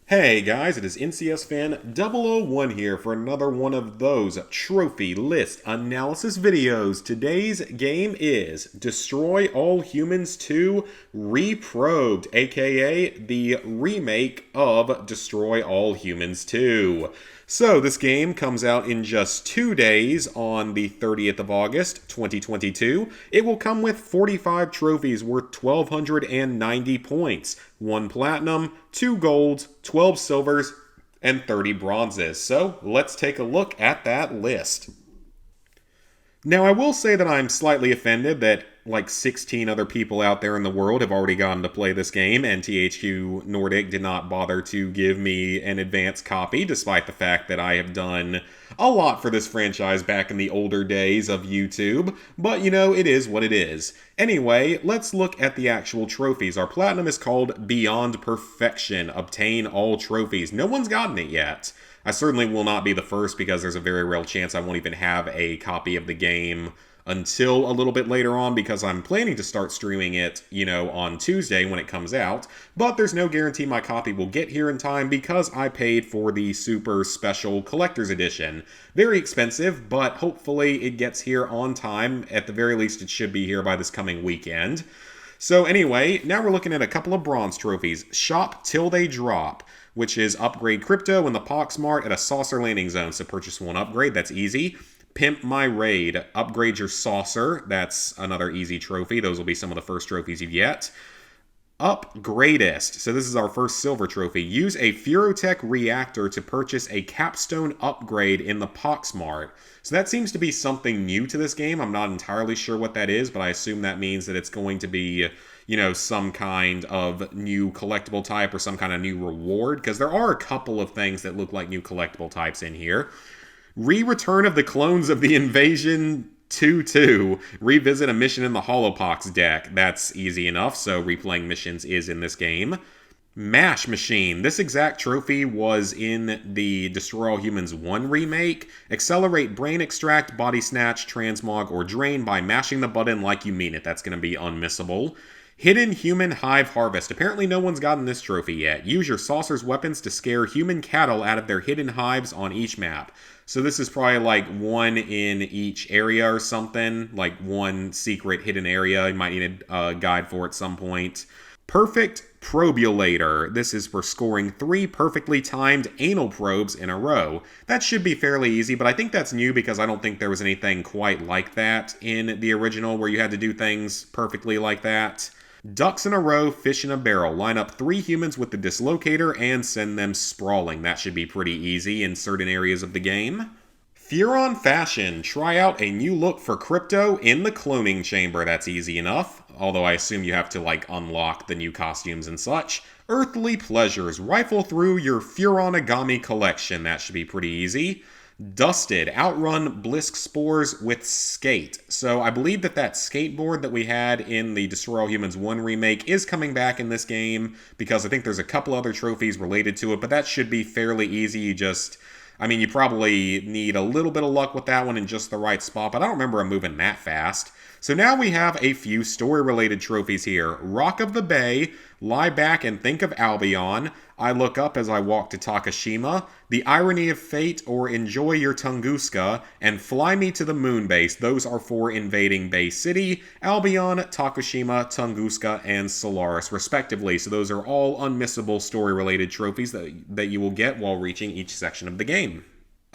Hey guys, it is NCS Fan 001 here for another one of those trophy list analysis videos. Today's game is Destroy All Humans 2 Reprobed, aka the remake of Destroy All Humans 2. So, this game comes out in just 2 days on the 30th of August, 2022. It will come with 45 trophies worth 1,290 points, 1 platinum, 2 golds, 12 silvers, and 30 bronzes. So, let's take a look at that list. Now, I will say that I'm slightly offended that like 16 other people out there in the world have already gotten to play this game, and THQ Nordic did not bother to give me an advance copy, despite the fact that I have done a lot for this franchise back in the older days of YouTube. But, you know, it is what it is. Anyway, let's look at the actual trophies. Our platinum is called Beyond Perfection. Obtain all trophies. No one's gotten it yet. I certainly will not be the first because there's a very real chance I won't even have a copy of the game until a little bit later on because I'm planning to start streaming it, on Tuesday when it comes out. But there's no guarantee my copy will get here in time because I paid for the super special collector's edition. Very expensive, but hopefully it gets here on time. At the very least, it should be here by this coming weekend. So anyway, now we're looking at a couple of bronze trophies. Shop Till They Drop, which is upgrade crypto in the Poxmart at a saucer landing zone. So purchase one upgrade, that's easy. Pimp My Raid, upgrade your saucer. That's another easy trophy. Those will be some of the first trophies you get. Upgradest. So this is our first silver trophy. Use a Furotech reactor to purchase a capstone upgrade in the Poxmart. So that seems to be something new to this game. I'm not entirely sure what that is, but I assume that means that it's going to be, some kind of new collectible type or some kind of new reward, because there are a couple of things that look like new collectible types in here. Re-return of the clones of the Invasion 2-2. Revisit a mission in the Holopox deck. That's easy enough, so replaying missions is in this game. Mash Machine. This exact trophy was in the Destroy All Humans 1 remake. Accelerate Brain Extract, Body Snatch, Transmog, or Drain by mashing the button like you mean it. That's going to be unmissable. Hidden Human Hive Harvest. Apparently no one's gotten this trophy yet. Use your saucer's weapons to scare human cattle out of their hidden hives on each map. So this is probably like one in each area or something. Like one secret hidden area. You might need a guide for at some point. Perfect Probulator. This is for scoring 3 perfectly timed anal probes in a row. That should be fairly easy, but I think that's new because I don't think there was anything quite like that in the original where you had to do things perfectly like that. Ducks in a row, fish in a barrel. Line up 3 humans with the dislocator and send them sprawling. That should be pretty easy in certain areas of the game. Furon Fashion. Try out a new look for crypto in the cloning chamber. That's easy enough. Although I assume you have to, unlock the new costumes and such. Earthly Pleasures. Rifle through your Furonagami collection. That should be pretty easy. Dusted. Outrun Blisk Spores with Skate. So I believe that skateboard that we had in the Destroy All Humans 1 remake is coming back in this game because I think there's a couple other trophies related to it, but that should be fairly easy. You probably need a little bit of luck with that one in just the right spot, but I don't remember them moving that fast. So now we have a few story-related trophies here. Rock of the Bay, Lie Back and Think of Albion, I Look Up as I Walk to Takashima, The Irony of Fate or Enjoy Your Tunguska, and Fly Me to the Moon Base. Those are for invading Bay City, Albion, Takashima, Tunguska, and Solaris, respectively. So those are all unmissable story-related trophies that you will get while reaching each section of the game.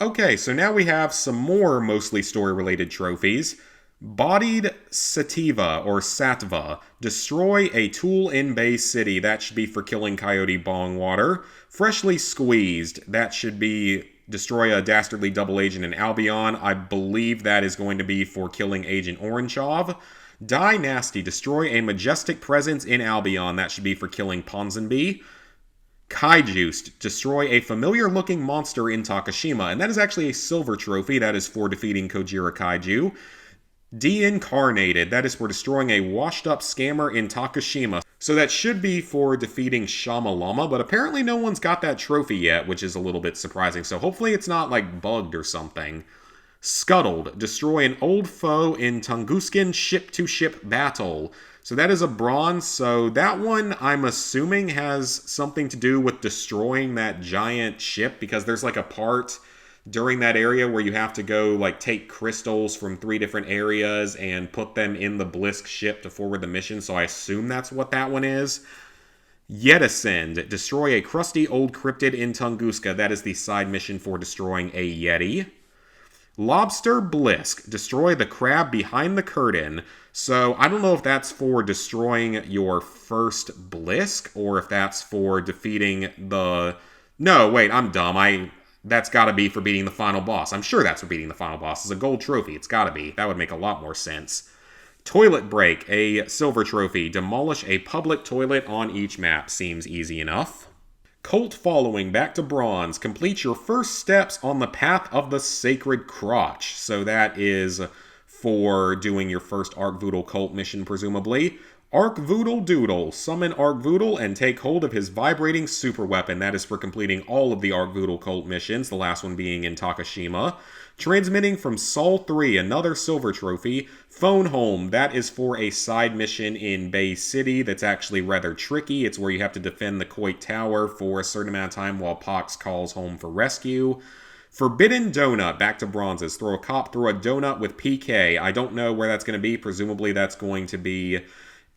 Okay, so now we have some more mostly story-related trophies. Bodied Sativa or Satva. Destroy a tool in Bay City. That should be for killing Coyote Bongwater. Freshly Squeezed. That should be destroy a dastardly double agent in Albion. I believe that is going to be for killing Agent Orangeov. Die Nasty. Destroy a majestic presence in Albion. That should be for killing Ponsonby. Kaijuiced. Destroy a familiar-looking monster in Takashima. And that is actually a silver trophy. That is for defeating Kojira Kaiju. Deincarnated. That is for destroying a washed-up scammer in Takashima. So that should be for defeating Shamalama, but apparently no one's got that trophy yet, which is a little bit surprising. So hopefully it's not, bugged or something. Scuttled. Destroy an old foe in Tunguskan ship-to-ship battle. So that is a bronze. So that one, I'm assuming, has something to do with destroying that giant ship, because there's like a part during that area where you have to go like take crystals from 3 different areas and put them in the Blisk ship to forward the mission. So I assume that's what that one is. Yetisend. Destroy a crusty old cryptid in Tunguska. That is the side mission for destroying a Yeti. Lobster Blisk. Destroy the crab behind the curtain. So I don't know if that's for destroying your first Blisk or if that's for defeating the... No, wait, I'm dumb. That's got to be for beating the final boss. I'm sure that's for beating the final boss. It's a gold trophy. It's got to be. That would make a lot more sense. Toilet Break, a silver trophy. Demolish a public toilet on each map. Seems easy enough. Cult Following, back to bronze. Complete your first steps on the path of the Sacred Crotch. So that is for doing your first Arkvoodle cult mission, presumably. Arkvoodle Doodle. Summon Arkvoodle and take hold of his vibrating super weapon. That is for completing all of the Arkvoodle cult missions, the last one being in Takashima. Transmitting from Sol 3, another silver trophy. Phone Home, that is for a side mission in Bay City that's actually rather tricky. It's where you have to defend the Coit Tower for a certain amount of time while Pox calls home for rescue. Forbidden Donut, back to bronzes. Throw a cop through a donut with PK. I don't know where that's going to be. Presumably that's going to be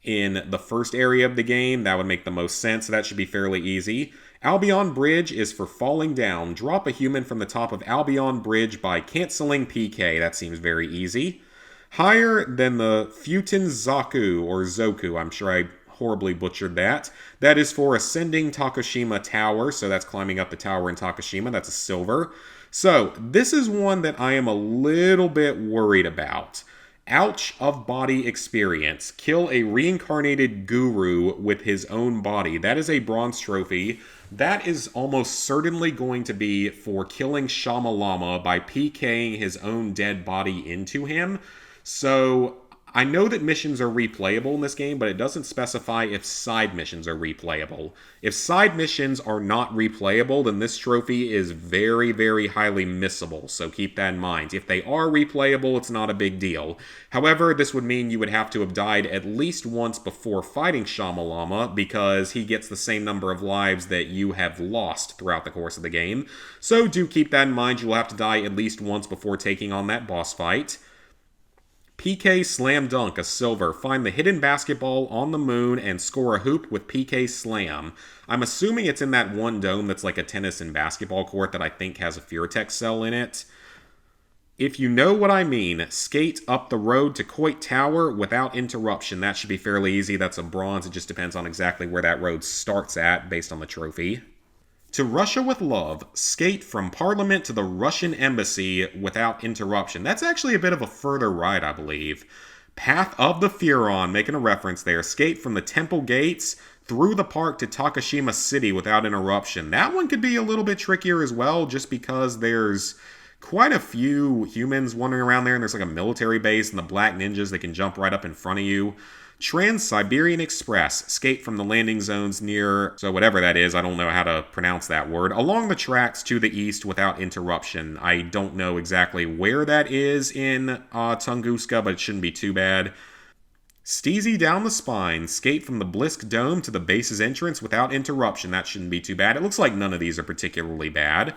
in the first area of the game. That would make the most sense. So that should be fairly easy. Albion Bridge is for falling down. Drop a human from the top of Albion Bridge by canceling PK. That seems very easy. Higher than the Futen Zaku, or Zoku. I'm sure I horribly butchered that. That is for ascending Takashima Tower. So that's climbing up the tower in Takashima. That's a silver. So this is one that I am a little bit worried about. Ouch of body experience. Kill a reincarnated guru with his own body. That is a bronze trophy. That is almost certainly going to be for killing Shamalama by PKing his own dead body into him. So I know that missions are replayable in this game, but it doesn't specify if side missions are replayable. If side missions are not replayable, then this trophy is very, very highly missable, so keep that in mind. If they are replayable, it's not a big deal. However, this would mean you would have to have died at least once before fighting Shamalama, because he gets the same number of lives that you have lost throughout the course of the game. So do keep that in mind. You'll have to die at least once before taking on that boss fight. PK Slam Dunk, a silver. Find the hidden basketball on the moon and score a hoop with PK Slam. I'm assuming it's in that one dome that's like a tennis and basketball court that I think has a Furatech cell in it. If you know what I mean, skate up the road to Coit Tower without interruption. That should be fairly easy. That's a bronze. It just depends on exactly where that road starts at based on the trophy. To Russia with Love, skate from Parliament to the Russian Embassy without interruption. That's actually a bit of a further ride, I believe. Path of the Furon, making a reference there. Skate from the Temple Gates through the park to Takashima City without interruption. That one could be a little bit trickier as well, just because there's quite a few humans wandering around there, and there's like a military base, and the black ninjas that can jump right up in front of you. Trans-Siberian Express. Skate from the landing zones near, so whatever that is, I don't know how to pronounce that word, along the tracks to the east without interruption. I don't know exactly where that is in Tunguska, but it shouldn't be too bad. Steezy down the spine. Skate from the Blisk Dome to the base's entrance without interruption. That shouldn't be too bad. It looks like none of these are particularly bad.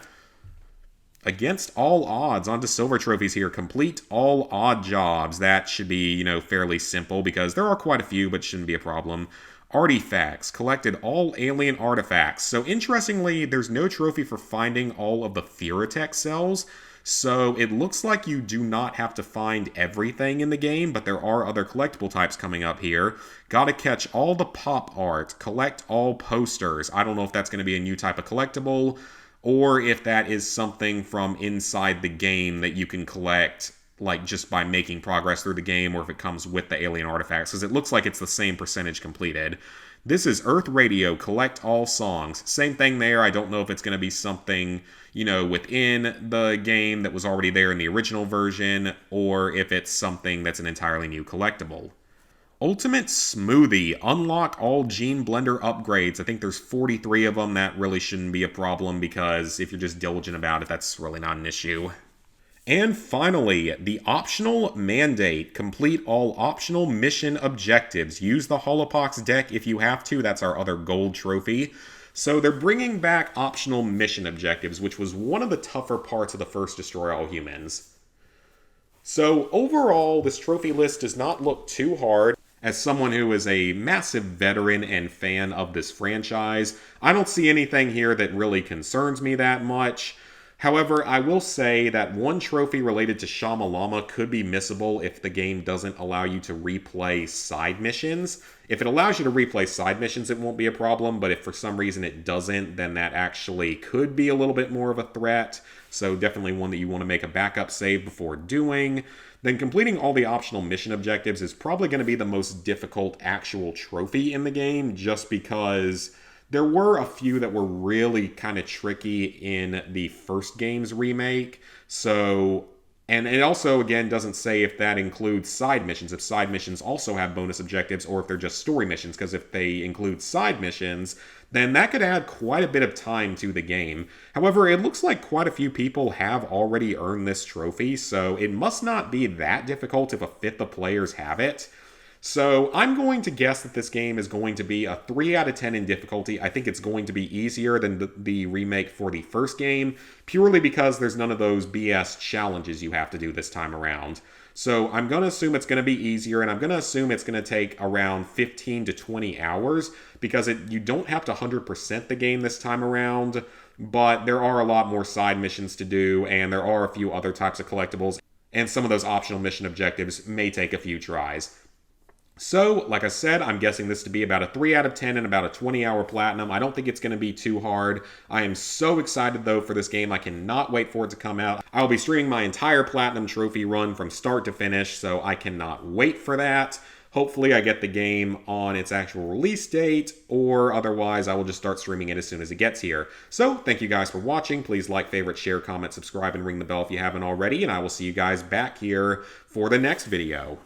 Against all odds, onto silver trophies here. Complete all odd jobs. That should be, fairly simple because there are quite a few, but shouldn't be a problem. Artifacts. Collected all alien artifacts. So interestingly, there's no trophy for finding all of the Furatech cells. So it looks like you do not have to find everything in the game, but there are other collectible types coming up here. Gotta catch all the pop art. Collect all posters. I don't know if that's going to be a new type of collectible, or if that is something from inside the game that you can collect, like just by making progress through the game, or if it comes with the alien artifacts, because it looks like it's the same percentage completed. This is Earth Radio, collect all songs. Same thing there. I don't know if it's going to be something, within the game that was already there in the original version, or if it's something that's an entirely new collectible. Ultimate Smoothie. Unlock all Gene Blender upgrades. I think there's 43 of them. That really shouldn't be a problem because if you're just diligent about it, that's really not an issue. And finally, the optional mandate. Complete all optional mission objectives. Use the Holopox deck if you have to. That's our other gold trophy. So they're bringing back optional mission objectives, which was one of the tougher parts of the first Destroy All Humans. So overall, this trophy list does not look too hard. As someone who is a massive veteran and fan of this franchise, I don't see anything here that really concerns me that much. However, I will say that one trophy related to Shamalama could be missable if the game doesn't allow you to replay side missions. If it allows you to replay side missions, it won't be a problem, but if for some reason it doesn't, then that actually could be a little bit more of a threat. So definitely one that you want to make a backup save before doing. Then completing all the optional mission objectives is probably going to be the most difficult actual trophy in the game, just because there were a few that were really kind of tricky in the first game's remake. So, and it also, again, doesn't say if that includes side missions, if side missions also have bonus objectives, or if they're just story missions, because if they include side missions, then that could add quite a bit of time to the game. However, it looks like quite a few people have already earned this trophy, so it must not be that difficult if a fifth of players have it. So I'm going to guess that this game is going to be a 3 out of 10 in difficulty. I think it's going to be easier than the remake for the first game, purely because there's none of those BS challenges you have to do this time around. So I'm going to assume it's going to be easier, and I'm going to assume it's going to take around 15 to 20 hours, because you don't have to 100% the game this time around, but there are a lot more side missions to do, and there are a few other types of collectibles, and some of those optional mission objectives may take a few tries. So, like I said, I'm guessing this to be about a 3 out of 10 and about a 20-hour platinum. I don't think it's going to be too hard. I am so excited, though, for this game. I cannot wait for it to come out. I'll be streaming my entire platinum trophy run from start to finish, so I cannot wait for that. Hopefully, I get the game on its actual release date, or otherwise, I will just start streaming it as soon as it gets here. So, thank you guys for watching. Please like, favorite, share, comment, subscribe, and ring the bell if you haven't already, and I will see you guys back here for the next video.